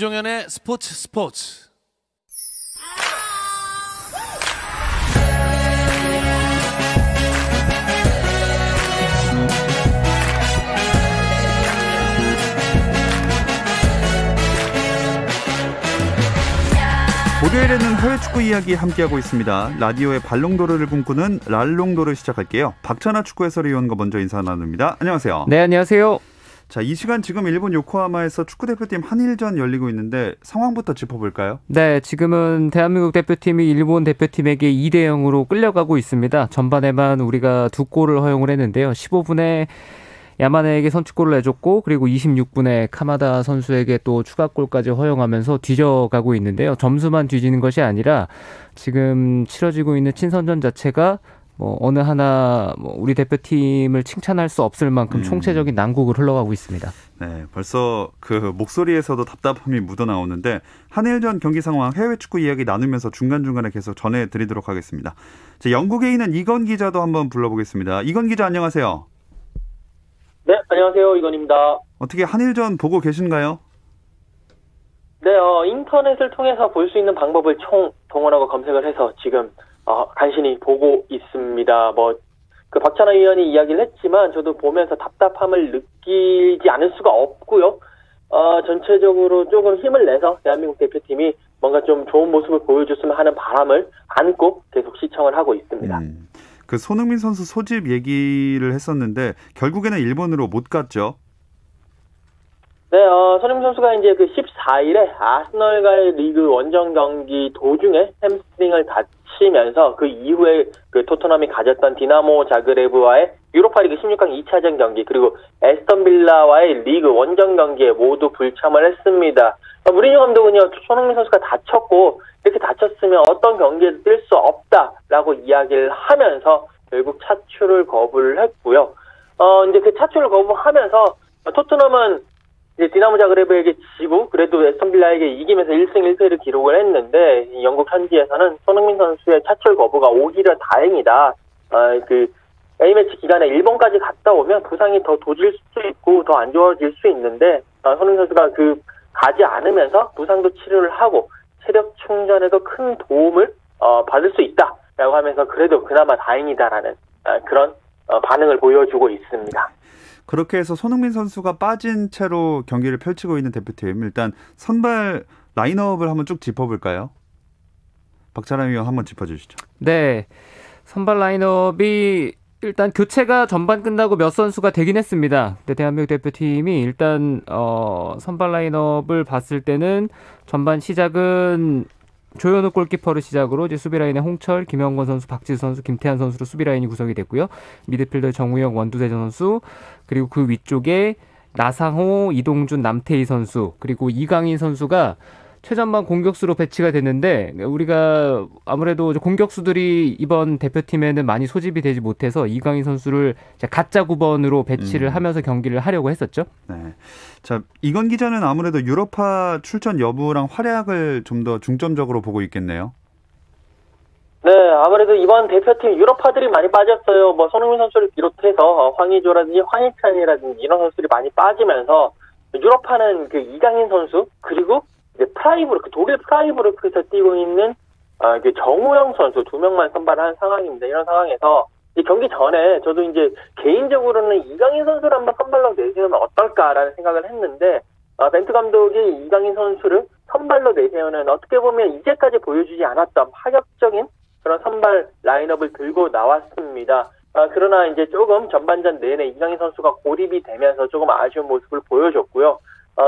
김종현의 스포츠. 목요일에는 해외 축구 이야기 함께하고 있습니다. 라디오의 발롱도르를 꿈꾸는 랄롱도르 시작할게요. 박찬하 축구 해설위원과 먼저 인사 나눕니다. 안녕하세요. 네, 안녕하세요. 자, 이 시간 지금 일본 요코하마에서 축구대표팀 한일전 열리고 있는데 상황부터 짚어볼까요? 네, 지금은 대한민국 대표팀이 일본 대표팀에게 2대0으로 끌려가고 있습니다. 전반에만 우리가 2골을 허용을 했는데요. 15분에 야마네에게 선취골을 내줬고, 그리고 26분에 카마다 선수에게 또 추가골까지 허용하면서 뒤져가고 있는데요. 점수만 뒤지는 것이 아니라 지금 치러지고 있는 친선전 자체가 어느 하나 우리 대표팀을 칭찬할 수 없을 만큼 총체적인 난국을 흘러가고 있습니다. 네, 벌써 그 목소리에서도 답답함이 묻어나오는데 한일전 경기 상황 해외 축구 이야기 나누면서 중간중간에 계속 전해드리도록 하겠습니다. 자, 영국에 있는 이건 기자도 한번 불러보겠습니다. 이건 기자 안녕하세요. 네, 안녕하세요. 이건입니다. 어떻게 한일전 보고 계신가요? 네, 인터넷을 통해서 볼 수 있는 방법을 동원하고 검색을 해서 지금 간신히 보고 있습니다. 그 박찬하 위원이 이야기를 했지만 저도 보면서 답답함을 느끼지 않을 수가 없고요. 전체적으로 조금 힘을 내서 대한민국 대표팀이 뭔가 좀 좋은 모습을 보여줬으면 하는 바람을 안고 계속 시청을 하고 있습니다. 그 손흥민 선수 소집 얘기를 했었는데 결국에는 일본으로 못 갔죠? 네, 손흥민 선수가 이제 그 14일에 아스널과의 리그 원정 경기 도중에 햄스트링을 다치면서 그 이후에 그 토트넘이 가졌던 디나모 자그레브와의 유로파리그 16강 2차전 경기 그리고 에스턴 빌라와의 리그 원정 경기에 모두 불참을 했습니다. 무리뉴 감독은요, 손흥민 선수가 다쳤고 이렇게 다쳤으면 어떤 경기에도 뛸 수 없다라고 이야기를 하면서 결국 차출을 거부를 했고요. 이제 그 차출을 거부하면서 토트넘은 이제 디나모 자그레브에게 지고 그래도 에스턴 빌라에게 이기면서 1승 1패를 기록을 했는데 영국 현지에서는 손흥민 선수의 차출 거부가 오히려 다행이다. 그 A매치 기간에 일본까지 갔다 오면 부상이 더 도질 수 있고 더 안 좋아질 수 있는데 손흥민 선수가 가지 않으면서 부상도 치료를 하고 체력 충전에도 큰 도움을 받을 수 있다라고 하면서 그래도 그나마 다행이다라는 그런 반응을 보여주고 있습니다. 그렇게 해서 손흥민 선수가 빠진 채로 경기를 펼치고 있는 대표팀 일단 선발 라인업을 한번 쭉 짚어볼까요? 박찬하 위원 한번 짚어주시죠. 네, 선발 라인업이 일단 교체가 전반 끝나고 몇 선수가 되긴 했습니다. 근데 대한민국 대표팀이 일단 선발 라인업을 봤을 때는 전반 시작은 조현우 골키퍼를 시작으로 이제 수비 라인에 홍철, 김영권 선수, 박지수 선수, 김태환 선수로 수비 라인이 구성이 됐고요. 미드필더 정우영, 원두재전 선수, 그리고 그 위쪽에 나상호, 이동준, 남태희 선수, 그리고 이강인 선수가 최전방 공격수로 배치가 됐는데 우리가 아무래도 공격수들이 이번 대표팀에는 많이 소집이 되지 못해서 이강인 선수를 가짜 9번으로 배치를 하면서 경기를 하려고 했었죠. 네. 자, 이건 기자는 아무래도 유로파 출전 여부랑 활약을 좀 더 중점적으로 보고 있겠네요. 네, 아무래도 이번 대표팀 유로파들이 많이 빠졌어요. 손흥민 선수를 비롯해서 황의조라든지 황희찬이라든지 이런 선수들이 많이 빠지면서 유로파는 그 이강인 선수 그리고 이제 프라이부르크, 독일 프라이부르크에서 뛰고 있는 정우영 선수 2명만 선발한 상황입니다. 이런 상황에서 경기 전에 저도 이제 개인적으로는 이강인 선수를 한번 선발로 내세우면 어떨까라는 생각을 했는데 벤투 감독이 이강인 선수를 선발로 내세우는 어떻게 보면 이제까지 보여주지 않았던 파격적인 그런 선발 라인업을 들고 나왔습니다. 그러나 이제 조금 전반전 내내 이강인 선수가 고립이 되면서 조금 아쉬운 모습을 보여줬고요.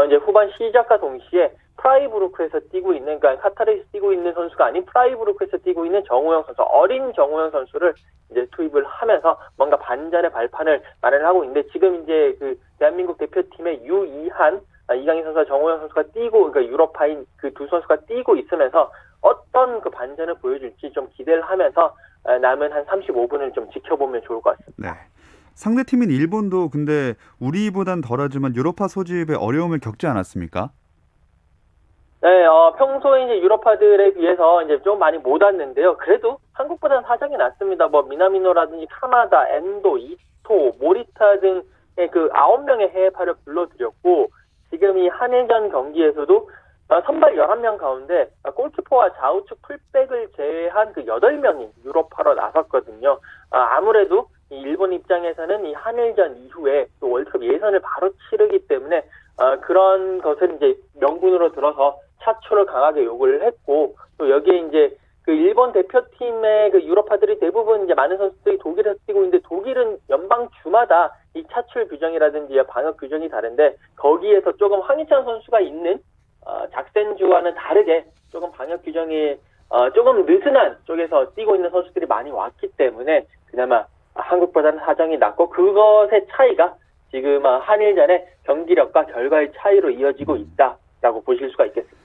이제 후반 시작과 동시에 프라이부르크에서 뛰고 있는, 그러니까 카타르에서 뛰고 있는 선수가 아닌 프라이부르크에서 뛰고 있는 정우영 선수, 어린 정우영 선수를 이제 투입을 하면서 뭔가 반전의 발판을 마련하고 있는데 지금 이제 그 대한민국 대표팀의 유이한, 이강인 선수와 정우영 선수가 뛰고, 그러니까 유럽파인 그 두 선수가 뛰고 있으면서 어떤 그 반전을 보여줄지 좀 기대를 하면서 남은 한 35분을 좀 지켜보면 좋을 것 같습니다. 네. 상대팀인 일본도 근데 우리보단 덜하지만 유로파 소집에 어려움을 겪지 않았습니까? 네, 평소에 이제 유로파들에 비해서 이제 좀 많이 못 왔는데요. 그래도 한국보다는 사정이 낫습니다. 미나미노라든지 카마다, 엔도, 이토, 모리타 등의 그 9명의 해외파를 불러들였고, 지금 이 한일전 경기에서도 선발 11명 가운데 골키퍼와 좌우측 풀백을 제외한 그 8명이 유럽파로 나섰거든요. 아무래도 이 일본 입장에서는 이 한일전 이후에 또 월드컵 예선을 바로 치르기 때문에 그런 것을 이제 명분으로 들어서 차출을 강하게 요구를 했고, 또 여기에 이제 그 일본 대표팀의 그 유럽파들이 대부분 이제 많은 선수들이 독일에서 뛰고 있는데, 독일은 연방 주마다 이 차출 규정이라든지 방역 규정이 다른데, 거기에서 조금 황희찬 선수가 있는 작센주와는 다르게 조금 방역 규정이 조금 느슨한 쪽에서 뛰고 있는 선수들이 많이 왔기 때문에 그나마 한국보다는 사정이 낮고, 그것의 차이가 지금 한일전의 경기력과 결과의 차이로 이어지고 있다라고 보실 수가 있겠습니다.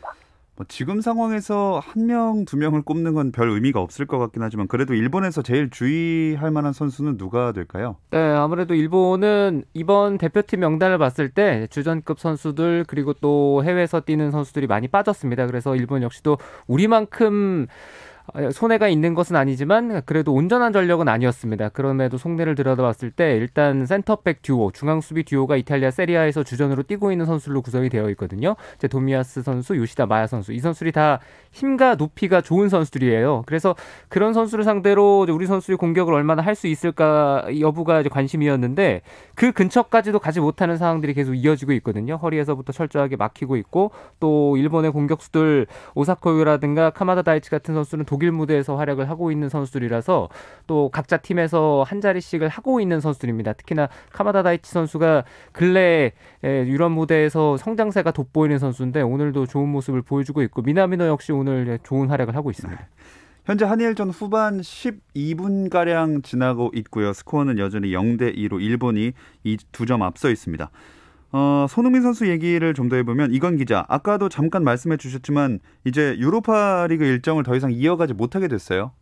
지금 상황에서 1명, 2명을 꼽는 건 별 의미가 없을 것 같긴 하지만, 그래도 일본에서 제일 주의할 만한 선수는 누가 될까요? 네, 아무래도 일본은 이번 대표팀 명단을 봤을 때 주전급 선수들 그리고 또 해외에서 뛰는 선수들이 많이 빠졌습니다. 그래서 일본 역시도 우리만큼 손해가 있는 것은 아니지만 그래도 온전한 전력은 아니었습니다. 그럼에도 속내를 들여다봤을 때 일단 센터백 듀오, 중앙수비 듀오가 이탈리아 세리아에서 주전으로 뛰고 있는 선수로 구성이 되어 있거든요. 이제 도미야스 선수, 요시다 마야 선수, 이 선수들이 다 힘과 높이가 좋은 선수들이에요. 그래서 그런 선수를 상대로 우리 선수의 공격을 얼마나 할 수 있을까 여부가 이제 관심이었는데, 그 근처까지도 가지 못하는 상황들이 계속 이어지고 있거든요. 허리에서부터 철저하게 막히고 있고, 또 일본의 공격수들 오사코유라든가 카마다 다이치 같은 선수는 독일 무대에서 활약을 하고 있는 선수들이라서 또 각자 팀에서 한 자리씩을 하고 있는 선수들입니다. 특히나 카마다 다이치 선수가 근래 유럽 무대에서 성장세가 돋보이는 선수인데 오늘도 좋은 모습을 보여주고 있고, 미나미노 역시 오늘 좋은 활약을 하고 있습니다. 현재 한일전 후반 12분가량 지나고 있고요. 스코어는 여전히 0대2로 일본이 2점 앞서 있습니다. 손흥민 선수 얘기를 좀 더 해보면, 이건 기자, 아까도 잠깐 말씀해 주셨지만 이제 유로파리그 일정을 더 이상 이어가지 못하게 됐어요.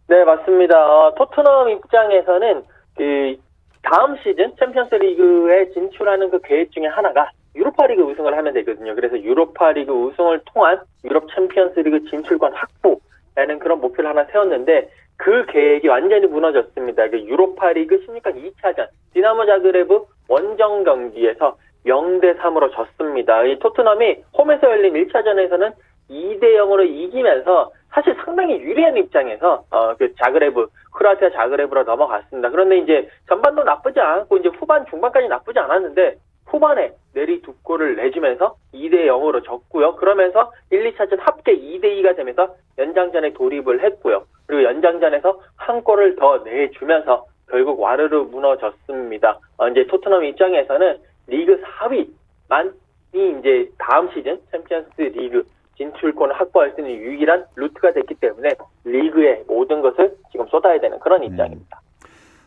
네, 맞습니다. 토트넘 입장에서는 그 다음 시즌 챔피언스리그에 진출하는 그 계획 중에 하나가 유로파리그 우승을 하면 되거든요. 그래서 유로파리그 우승을 통한 유럽 챔피언스리그 진출권 확보라는 그런 목표를 하나 세웠는데, 그 계획이 완전히 무너졌습니다. 그 유로파리그 16강 2차전 디나모 자그레브 원정 경기에서 0대3으로 졌습니다. 이 토트넘이 홈에서 열린 1차전에서는 2대0으로 이기면서 사실 상당히 유리한 입장에서 그 자그레브, 크로아티아 자그레브로 넘어갔습니다. 그런데 이제 전반도 나쁘지 않고 이제 후반 중반까지 나쁘지 않았는데, 후반에 내리 2골을 내주면서 2대0으로 졌고요. 그러면서 1, 2차전 합계 2대2가 되면서 연장전에 돌입을 했고요. 그리고 연장전에서 한 골을 더 내주면서 결국 와르르 무너졌습니다. 이제 토트넘 입장에서는 리그 4위만이 이제 다음 시즌 챔피언스 리그 진출권을 확보할 수 있는 유일한 루트가 됐기 때문에 리그의 모든 것을 지금 쏟아야 되는 그런 입장입니다.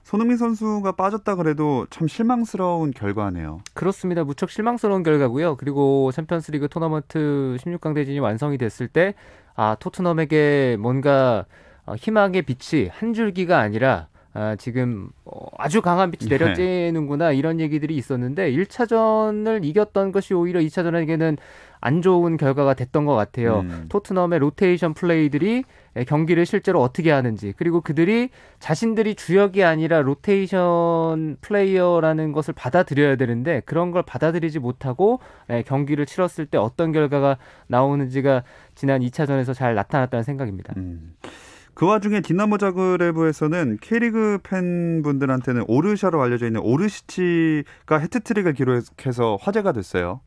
손흥민 선수가 빠졌다 그래도 참 실망스러운 결과네요. 그렇습니다. 무척 실망스러운 결과고요. 그리고 챔피언스리그 토너먼트 16강 대진이 완성이 됐을 때 토트넘에게 뭔가 희망의 빛이 한 줄기가 아니라 지금 아주 강한 빛이 내려쬐는구나, 이런 얘기들이 있었는데 1차전을 이겼던 것이 오히려 2차전에게는 안 좋은 결과가 됐던 것 같아요. 토트넘의 로테이션 플레이들이 경기를 실제로 어떻게 하는지, 그리고 그들이 자신들이 주역이 아니라 로테이션 플레이어라는 것을 받아들여야 되는데 그런 걸 받아들이지 못하고 경기를 치렀을 때 어떤 결과가 나오는지가 지난 2차전에서 잘 나타났다는 생각입니다. 그 와중에 디나모 자그레브에서는 K리그 팬분들한테는 오르샤로 알려져 있는 오르시치가 해트트릭을 기록해서 화제가 됐어요.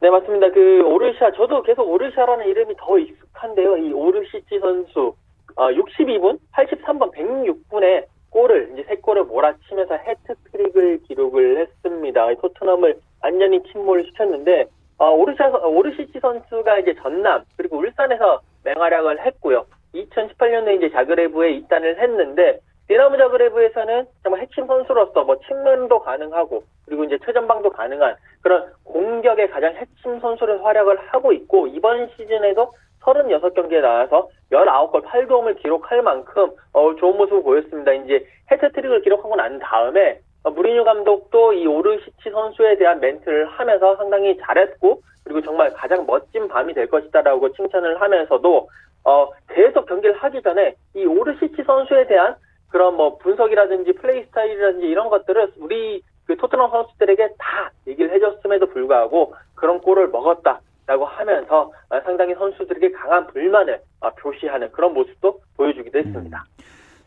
네, 맞습니다. 그 오르샤, 저도 계속 오르샤라는 이름이 더 익숙한데요. 이 오르시치 선수 62분, 83번, 106분에 골을 이제 3골을 몰아치면서 해트트릭을 기록을 했습니다. 토트넘을 완전히 침몰을 시켰는데 오르시치 선수가 이제 전남 그리고 울산에서 맹활약을 했고요. 2018년에 이제 자그레브에 입단을 했는데, 디나모 자그레브에서는 정말 핵심 선수로서 측면도 가능하고 그리고 이제 최전방도 가능한 그런 공격의 가장 핵심 선수로 활약을 하고 있고, 이번 시즌에도 36경기에 나와서 19골 8도움을 기록할 만큼 좋은 모습을 보였습니다. 이제 해트트릭을 기록하고 난 다음에 무리뉴 감독도 이 오르시치 선수에 대한 멘트를 하면서 상당히 잘했고, 그리고 정말 가장 멋진 밤이 될 것이다라고 칭찬을 하면서도 계속 경기를 하기 전에 이 오르시치 선수에 대한 그런 분석이라든지 플레이 스타일이라든지 이런 것들을 우리 그 토트넘 선수들에게 다 얘기를 해줬음에도 불구하고 그런 골을 먹었다라고 하면서 상당히 선수들에게 강한 불만을 표시하는 그런 모습도 보여주기도 했습니다.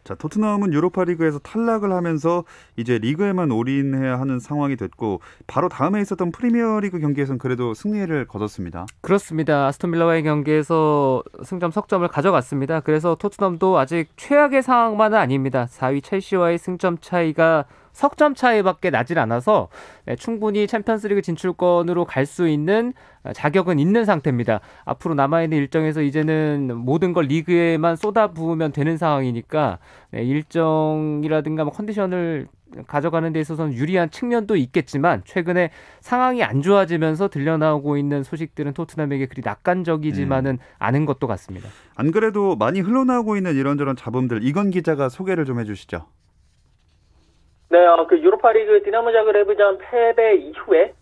자, 토트넘은 유로파리그에서 탈락을 하면서 이제 리그에만 올인해야 하는 상황이 됐고 바로 다음에 있었던 프리미어리그 경기에서는 그래도 승리를 거뒀습니다. 그렇습니다. 아스톤 빌라와의 경기에서 승점 석점을 가져갔습니다. 그래서 토트넘도 아직 최악의 상황만은 아닙니다. 4위 첼시와의 승점 차이가 석점 차이밖에 나질 않아서 충분히 챔피언스리그 진출권으로 갈 수 있는 자격은 있는 상태입니다. 앞으로 남아있는 일정에서 이제는 모든 걸 리그에만 쏟아부으면 되는 상황이니까 일정이라든가 컨디션을 가져가는 데 있어서는 유리한 측면도 있겠지만 최근에 상황이 안 좋아지면서 들려나오고 있는 소식들은 토트넘에게 그리 낙관적이지만은 않은 것도 같습니다. 안 그래도 많이 흘러나오고 있는 이런저런 잡음들 이건 기자가 소개를 좀 해주시죠. 네, 그 유로파리그 디나모 자그레브전 패배 이후에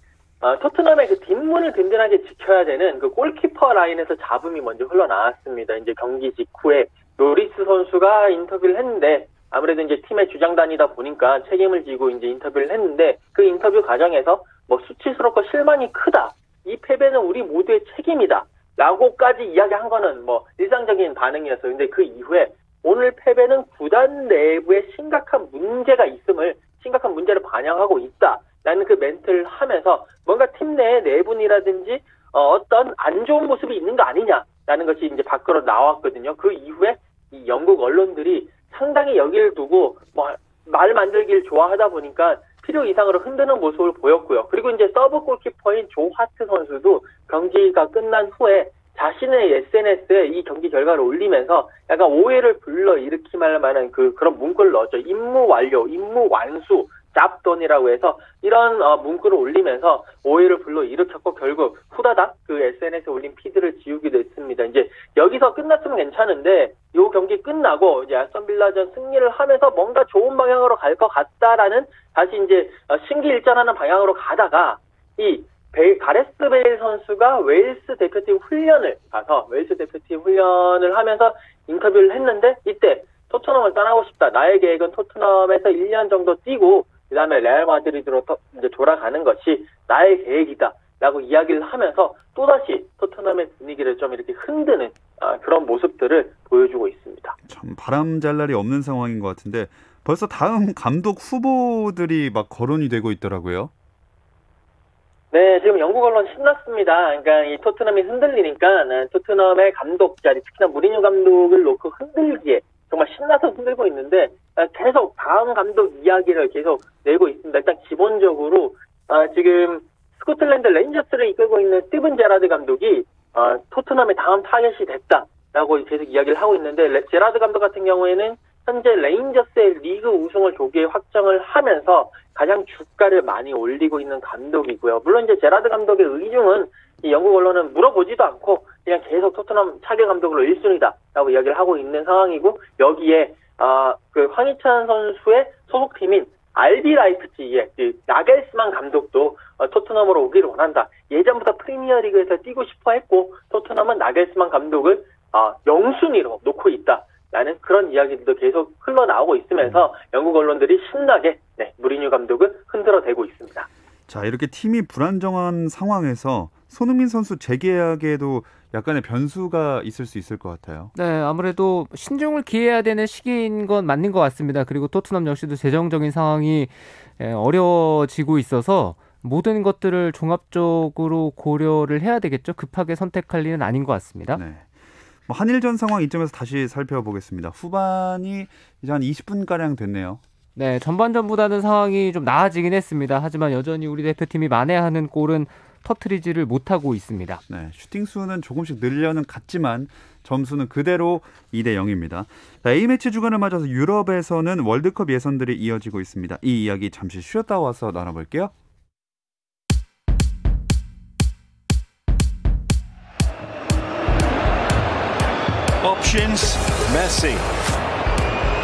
토트넘의 그 뒷문을 든든하게 지켜야 되는 그 골키퍼 라인에서 잡음이 먼저 흘러나왔습니다. 이제 경기 직후에 로리스 선수가 인터뷰를 했는데 아무래도 이제 팀의 주장단이다 보니까 책임을 지고 이제 인터뷰를 했는데 그 인터뷰 과정에서 뭐 수치스럽고 실망이 크다. 이 패배는 우리 모두의 책임이다. 라고까지 이야기한 거는 뭐 일상적인 반응이었어요. 근데 그 이후에 오늘 패배는 구단 내부에 심각한 문제를 반영하고 있다라는 그 멘트를 하면서 뭔가 팀 내 내분이라든지 어떤 안 좋은 모습이 있는 거 아니냐라는 것이 이제 밖으로 나왔거든요. 그 이후에 이 영국 언론들이 상당히 여기를 두고 뭐 말 만들기를 좋아하다 보니까 필요 이상으로 흔드는 모습을 보였고요. 그리고 이제 서브 골키퍼인 조 하트 선수도 경기가 끝난 후에 자신의 SNS에 이 경기 결과를 올리면서 약간 오해를 불러일으키할 만한 그런 문구를 넣었죠. 임무 완료, 임무 완수, 잡돈이라고 해서 이런 문구를 올리면서 오해를 불러일으켰고 결국 후다닥 그 SNS에 올린 피드를 지우기도 했습니다. 이제 여기서 끝났으면 괜찮은데 이 경기 끝나고 이제 아스톤 빌라전 승리를 하면서 뭔가 좋은 방향으로 갈 것 같다라는 다시 이제 신기일전하는 방향으로 가다가 이 가레스 베일 선수가 웨일스 대표팀 훈련을 가서 웨일스 대표팀 훈련을 하면서 인터뷰를 했는데 이때 토트넘을 떠나고 싶다. 나의 계획은 토트넘에서 1년 정도 뛰고 그다음에 레알 마드리드로 이제 돌아가는 것이 나의 계획이다. 라고 이야기를 하면서 또다시 토트넘의 분위기를 좀 이렇게 흔드는 그런 모습들을 보여주고 있습니다. 참 바람잘 날이 없는 상황인 것 같은데 벌써 다음 감독 후보들이 막 거론이 되고 있더라고요. 네, 지금 영국 언론 신났습니다. 그러니까 이 토트넘이 흔들리니까 토트넘의 감독 자리, 특히나 무리뉴 감독을 놓고 흔들기에 정말 신나서 흔들고 있는데 계속 다음 감독 이야기를 계속 내고 있습니다. 일단 기본적으로 지금 스코틀랜드 레인저스를 이끌고 있는 스티븐 제라드 감독이 토트넘의 다음 타겟이 됐다라고 계속 이야기를 하고 있는데 제라드 감독 같은 경우에는 현재 레인저스의 리그 우승을 조기에 확정을 하면서 가장 주가를 많이 올리고 있는 감독이고요. 물론 이제 제라드 감독의 의중은 이 영국 언론은 물어보지도 않고 그냥 계속 토트넘 차기 감독으로 1순위다라고 이야기를 하고 있는 상황이고 여기에 그 황희찬 선수의 소속팀인 RB 라이프치히의 그 나겔스만 감독도 토트넘으로 오기를 원한다. 예전부터 프리미어리그에서 뛰고 싶어 했고 토트넘은 나겔스만 감독을 영순위로 놓고 있다. 라는 그런 이야기들도 계속 흘러나오고 있으면서 영국 언론들이 신나게 무리뉴 감독을 흔들어대고 있습니다. 자, 이렇게 팀이 불안정한 상황에서 손흥민 선수 재계약에도 약간의 변수가 있을 수 있을 것 같아요. 네, 아무래도 신중을 기해야 되는 시기인 건 맞는 것 같습니다. 그리고 토트넘 역시도 재정적인 상황이 어려워지고 있어서 모든 것들을 종합적으로 고려를 해야 되겠죠. 급하게 선택할 일은 아닌 것 같습니다. 네. 한일전 상황 이점에서 다시 살펴보겠습니다. 후반이 이제 한 20분가량 됐네요. 네, 전반전보다는 상황이 좀 나아지긴 했습니다. 하지만 여전히 우리 대표팀이 만회하는 골은 터트리지를 못하고 있습니다. 네, 슈팅 수는 조금씩 늘려는 갔지만 점수는 그대로 2대0입니다. A매치 주간을 맞아서 유럽에서는 월드컵 예선들이 이어지고 있습니다. 이 이야기 잠시 쉬었다 와서 나눠볼게요. Options. Messi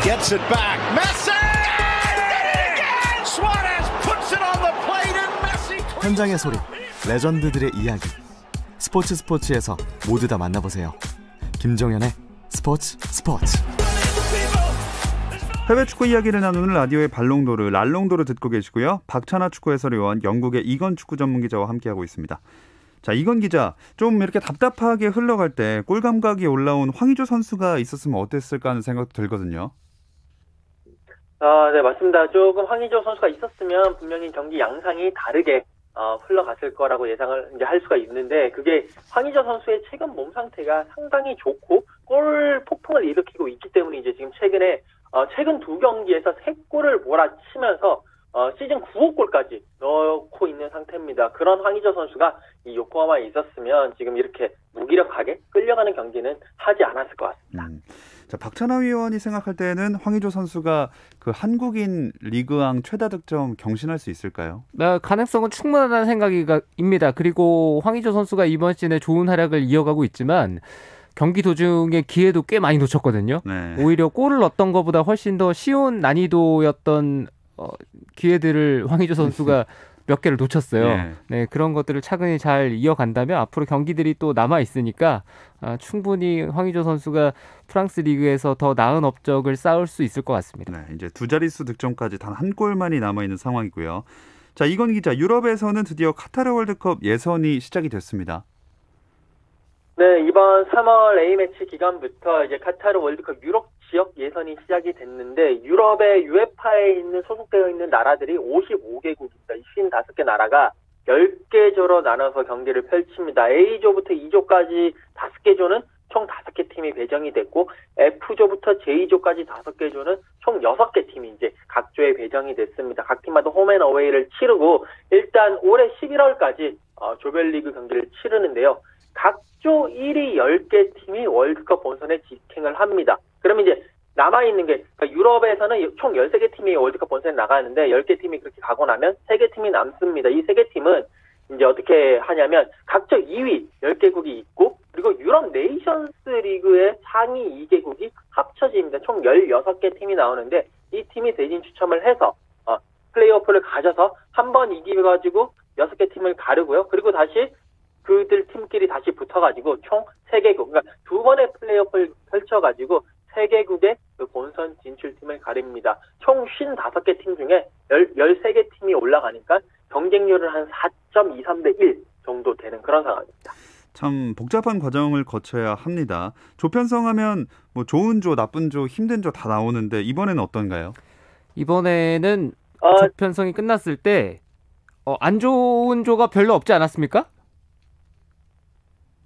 gets it back. Messi! Did it again! Suarez puts it on the plate and Messi. 현장의 소리, 레전드들의 이야기. 스포츠에서 모두 다 만나보세요. 김종현의 스포츠. 해외 축구 이야기를 나누는 라디오의 발롱도르, 랄롱도르 듣고 계시고요. 박찬하 축구 해설위원, 영국의 이건 축구 전문 기자와 함께하고 있습니다. 자, 이건 기자, 좀 이렇게 답답하게 흘러갈 때 골 감각이 올라온 황의조 선수가 있었으면 어땠을까 하는 생각도 들거든요. 네, 맞습니다. 조금 황의조 선수가 있었으면 분명히 경기 양상이 다르게 흘러갔을 거라고 예상을 이제 할 수가 있는데, 그게 황의조 선수의 최근 몸 상태가 상당히 좋고 골 폭풍을 일으키고 있기 때문에 이제 지금 최근 두 경기에서 3골을 몰아치면서 시즌 9호 골까지 넣고 있는 상태입니다. 그런 황의조 선수가 이 요코하마에 있었으면 지금 이렇게 무기력하게 끌려가는 경기는 하지 않았을 것 같습니다. 자, 박찬하 위원이 생각할 때는 황의조 선수가 그 한국인 리그왕 최다 득점 경신할 수 있을까요? 가능성은 충분하다는 생각입니다. 그리고 황의조 선수가 이번 시즌에 좋은 활약을 이어가고 있지만 경기 도중에 기회도 꽤 많이 놓쳤거든요. 네. 오히려 골을 넣었던 것보다 훨씬 더 쉬운 난이도였던 기회들을 황의조 선수가 몇 개를 놓쳤어요. 네. 네, 그런 것들을 차근히 잘 이어간다면 앞으로 경기들이 또 남아 있으니까 충분히 황의조 선수가 프랑스 리그에서 더 나은 업적을 쌓을 수 있을 것 같습니다. 네, 이제 두 자릿수 득점까지 단 한 골만이 남아 있는 상황이고요. 자, 이건 기자, 유럽에서는 드디어 카타르 월드컵 예선이 시작이 됐습니다. 네, 이번 3월 A매치 기간부터 이제 카타르 월드컵 유럽 지역 예선이 시작이 됐는데, 유럽의 UEFA에 소속되어 있는 나라들이 55개국입니다. 55개 나라가 10개 조로 나눠서 경기를 펼칩니다. A조부터 E조까지 5개 조는 총 5개 팀이 배정이 됐고, F조부터 J조까지 5개 조는 총 6개 팀이 이제 각 조에 배정이 됐습니다. 각 팀마다 홈앤어웨이를 치르고, 일단 올해 11월까지 조별리그 경기를 치르는데요. 각 조 1위 10개 팀이 월드컵 본선에 직행을 합니다. 그러면 이제 남아있는 게, 그러니까 유럽에서는 총 13개 팀이 월드컵 본선에 나가는데 10개 팀이 그렇게 가고 나면 3개 팀이 남습니다. 이 3개 팀은 이제 어떻게 하냐면 각조 2위 10개국이 있고, 그리고 유럽 네이션스 리그의 상위 2개국이 합쳐집니다. 총 16개 팀이 나오는데, 이 팀이 대진 추첨을 해서 플레이오프를 가져서 한 번 이겨가지고 6개 팀을 가르고요. 그리고 다시 그들 팀끼리 다시 붙어가지고 총 3개국, 그러니까 2번의 플레이오프를 펼쳐가지고 3개국의 그 본선 진출팀을 가립니다. 총 55개 팀 중에 13개 팀이 올라가니까 경쟁률은 한 4.23대 1 정도 되는 그런 상황입니다. 참 복잡한 과정을 거쳐야 합니다. 조편성하면 뭐 좋은 조, 나쁜 조, 힘든 조 다 나오는데 이번에는 어떤가요? 이번에는 조편성이 끝났을 때 안 좋은 조가 별로 없지 않았습니까?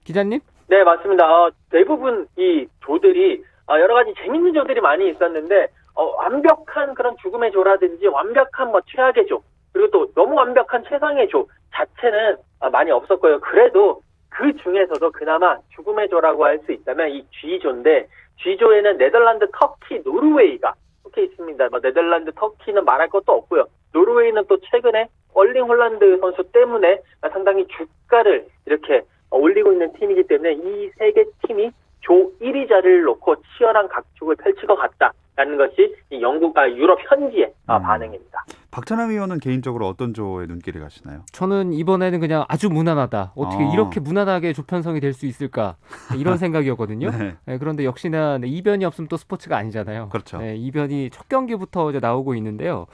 기자님? 네, 맞습니다. 대부분 이 조들이 여러 가지 재밌는 조들이 많이 있었는데, 완벽한 그런 죽음의 조라든지 완벽한 최악의 조, 그리고 또 너무 완벽한 최상의 조 자체는 많이 없었고요. 그래도 그 중에서도 그나마 죽음의 조라고 할 수 있다면 이 G조인데, G조에는 네덜란드, 터키, 노르웨이가 속해 있습니다. 네덜란드, 터키는 말할 것도 없고요. 노르웨이는 또 최근에 얼링 홀란드 선수 때문에 상당히 주가를 이렇게 올리고 있는 팀이기 때문에 이 3개 팀이 조 1위 자리를 놓고 치열한 각축을 펼칠 것 같다라는 것이 이 유럽 현지의 반응입니다. 박찬하 위원은 개인적으로 어떤 조에 눈길이 가시나요? 저는 이번에는 그냥 아주 무난하다. 어떻게 이렇게 무난하게 조편성이 될 수 있을까? 이런 생각이었거든요. 네. 네, 그런데 역시나 이변이 없으면 또 스포츠가 아니잖아요. 그렇죠. 네, 이변이 첫 경기부터 이제 나오고 있는데요.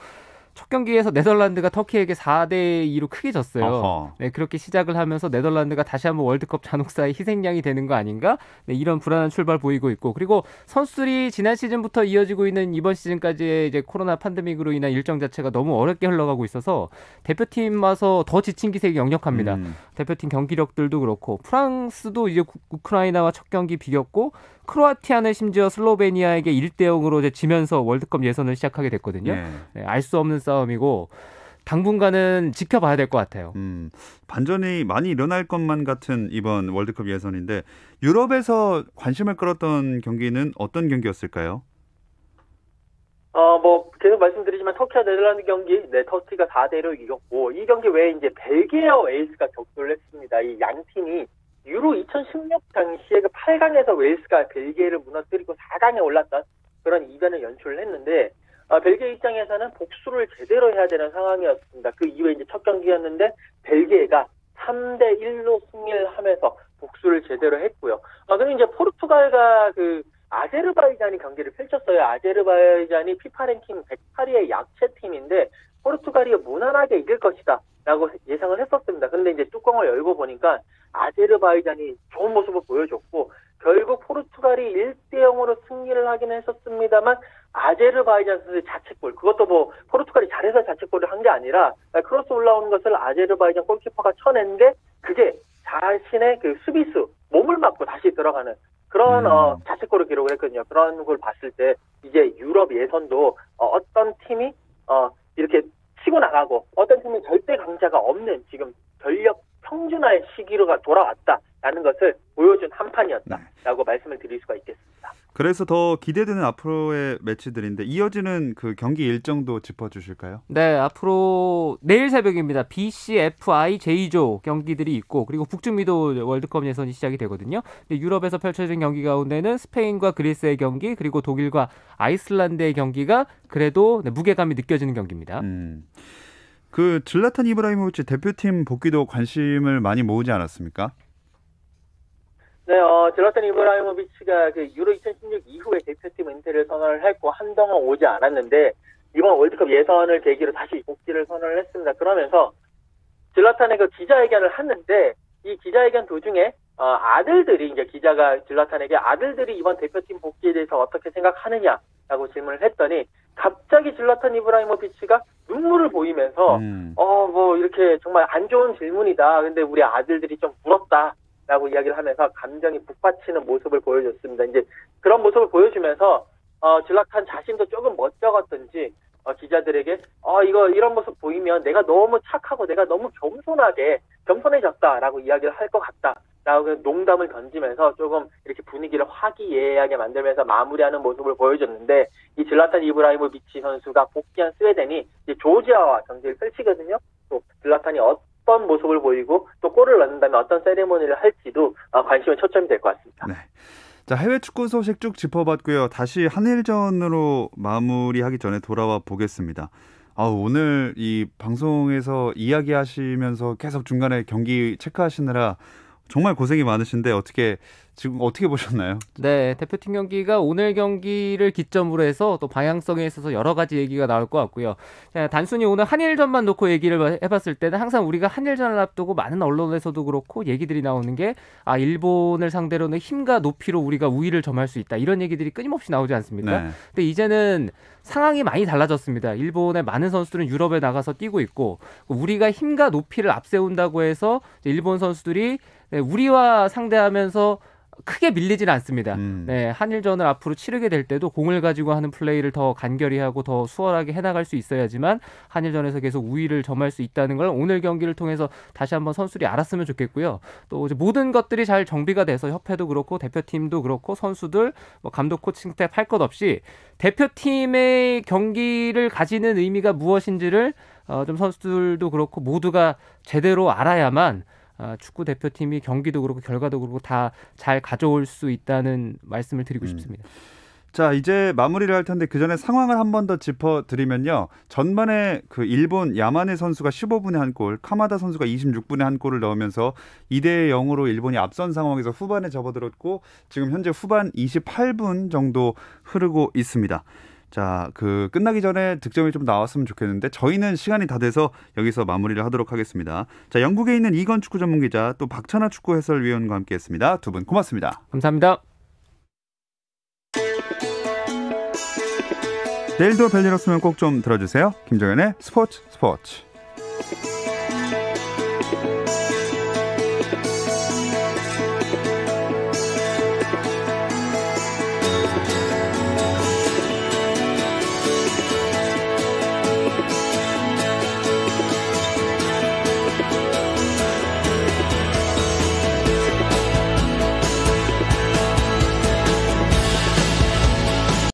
첫 경기에서 네덜란드가 터키에게 4대2로 크게 졌어요. 어허. 네, 그렇게 시작을 하면서 네덜란드가 다시 한번 월드컵 잔혹사의 희생양이 되는 거 아닌가? 네, 이런 불안한 출발 보이고 있고, 그리고 선수들이 지난 시즌부터 이어지고 있는 이번 시즌까지의 이제 코로나 팬데믹으로 인한 일정 자체가 너무 어렵게 흘러가고 있어서 대표팀 와서 더 지친 기색이 역력합니다. 대표팀 경기력들도 그렇고, 프랑스도 이제 우크라이나와 첫 경기 비겼고, 크로아티아는 심지어 슬로베니아에게 1대0으로 이제 지면서 월드컵 예선을 시작하게 됐거든요. 네, 알 수 없는 싸움이고 당분간은 지켜봐야 될 것 같아요. 반전이 많이 일어날 것만 같은 이번 월드컵 예선인데, 유럽에서 관심을 끌었던 경기는 어떤 경기였을까요? 계속 말씀드리지만 터키와 네덜란드 경기, 터키가 4대1로 이겼고, 이 경기 외에 이제 벨기에와 웨일스가 격돌을 했습니다. 이 양 팀이 유로 2016 당시에 그 8강에서 웨일스가 벨기에를 무너뜨리고 4강에 올랐던 그런 이변을 연출을 했는데, 벨기에 입장에서는 복수를 제대로 해야 되는 상황이었습니다. 그 이후에 이제 첫 경기였는데 벨기에가 3대1로 승리를 하면서 복수를 제대로 했고요. 그리고 이제 포르투갈과 그 아제르바이잔이 경기를 펼쳤어요. 아제르바이잔이 피파 랭킹 108위의 약체 팀인데 포르투갈이 무난하게 이길 것이다 라고 예상을 했었습니다. 근데 이제 뚜껑을 열고 보니까 아제르바이잔이 좋은 모습을 보여줬고 결국 포르투갈이 1대0으로 승리를 하긴 했었습니다만 아제르바이잔 선수의 자책골, 그것도 뭐 포르투갈이 잘해서 자책골을 한 게 아니라 크로스 올라오는 것을 아제르바이잔 골키퍼가 쳐낸데 그게 자신의 그 수비수 몸을 맞고 다시 들어가는 그런 자책골을 기록을 했거든요. 그런 걸 봤을 때 이제 유럽 예선도 어떤 팀이 이렇게 치고 나가고 어떤 팀은 절대 강자가 없는 지금 전력 평준화의 시기로가 돌아왔다라는 것을 보여준 한 판이었다라고 말씀을 드릴 수가 있겠습니다. 그래서 더 기대되는 앞으로의 매치들인데 이어지는 그 경기 일정도 짚어주실까요? 네, 앞으로 내일 새벽입니다. BCFI J조 경기들이 있고 그리고 북중미도 월드컵 예선이 시작이 되거든요. 근데 유럽에서 펼쳐진 경기 가운데는 스페인과 그리스의 경기 그리고 독일과 아이슬란드의 경기가 그래도 무게감이 느껴지는 경기입니다. 그 질라탄 이브라히모비치 대표팀 복귀도 관심을 많이 모으지 않았습니까? 네, 질라탄 이브라히모비치가 그 유로 2016 이후에 대표팀 은퇴를 선언을 했고 한동안 오지 않았는데 이번 월드컵 예선을 계기로 다시 복귀를 선언을 했습니다. 그러면서 질라탄의 그 기자회견을 했는데 이 기자회견 도중에 아들들이 이제 기자가 질라탄에게 아들들이 이번 대표팀 복귀에 대해서 어떻게 생각하느냐라고 질문을 했더니 갑자기 질라탄 이브라히모비치가 눈물을 보이면서 뭐 이렇게 정말 안 좋은 질문이다. 근데 우리 아들들이 좀 부럽다. 라고 이야기를 하면서 감정이 북받치는 모습을 보여줬습니다. 이제 그런 모습을 보여주면서 질라탄 자신도 조금 멋쩍었던지 기자들에게 이런 모습 보이면 내가 너무 착하고 내가 너무 겸손해졌다라고 이야기를 할 것 같다라고 농담을 던지면서 조금 이렇게 분위기를 화기애애하게 만들면서 마무리하는 모습을 보여줬는데 이 질라탄 이브라히모비치 선수가 복귀한 스웨덴이 이제 조지아와 경기를 펼치거든요. 또 질라탄이 어떤 모습을 보이고 또 골을 넣는다면 어떤 세레모니를 할지도 관심의 초점이 될 것 같습니다. 네. 자, 해외 축구 소식 쭉 짚어봤고요. 다시 한일전으로 마무리하기 전에 돌아와 보겠습니다. 오늘 이 방송에서 이야기하시면서 계속 중간에 경기 체크하시느라 정말 고생이 많으신데 지금 어떻게 보셨나요? 네, 대표팀 경기가 오늘 경기를 기점으로 해서 또 방향성에 있어서 여러 가지 얘기가 나올 것 같고요. 단순히 오늘 한일전만 놓고 얘기를 해봤을 때는 항상 우리가 한일전을 앞두고 많은 언론에서도 그렇고 얘기들이 나오는 게 일본을 상대로는 힘과 높이로 우리가 우위를 점할 수 있다. 이런 얘기들이 끊임없이 나오지 않습니까? 네. 근데 이제는 상황이 많이 달라졌습니다. 일본의 많은 선수들은 유럽에 나가서 뛰고 있고 우리가 힘과 높이를 앞세운다고 해서 일본 선수들이 우리와 상대하면서 크게 밀리지는 않습니다. 네, 한일전을 앞으로 치르게 될 때도 공을 가지고 하는 플레이를 더 간결히 하고 더 수월하게 해나갈 수 있어야지만 한일전에서 계속 우위를 점할 수 있다는 걸 오늘 경기를 통해서 다시 한번 선수들이 알았으면 좋겠고요. 또 이제 모든 것들이 잘 정비가 돼서 협회도 그렇고 대표팀도 그렇고 선수들, 감독, 코칭 스텝 할 것 없이 대표팀의 경기를 가지는 의미가 무엇인지를 좀 선수들도 그렇고 모두가 제대로 알아야만 축구 대표팀이 경기도 그렇고 결과도 그렇고 다 잘 가져올 수 있다는 말씀을 드리고 싶습니다. 자, 이제 마무리를 할 텐데 그 전에 상황을 한 번 더 짚어드리면요. 전반에 그 일본 야마네 선수가 15분에 한 골, 카마다 선수가 26분에 한 골을 넣으면서 2대0으로 일본이 앞선 상황에서 후반에 접어들었고 지금 현재 후반 28분 정도 흐르고 있습니다. 자, 끝나기 전에 득점이 좀 나왔으면 좋겠는데 저희는 시간이 다 돼서 여기서 마무리를 하도록 하겠습니다. 자, 영국에 있는 이건 축구 전문 기자 또 박찬하 축구 해설위원과 함께했습니다. 두 분 고맙습니다. 감사합니다. 내일도 별일 없으면 꼭 좀 들어주세요. 김정현의 스포츠.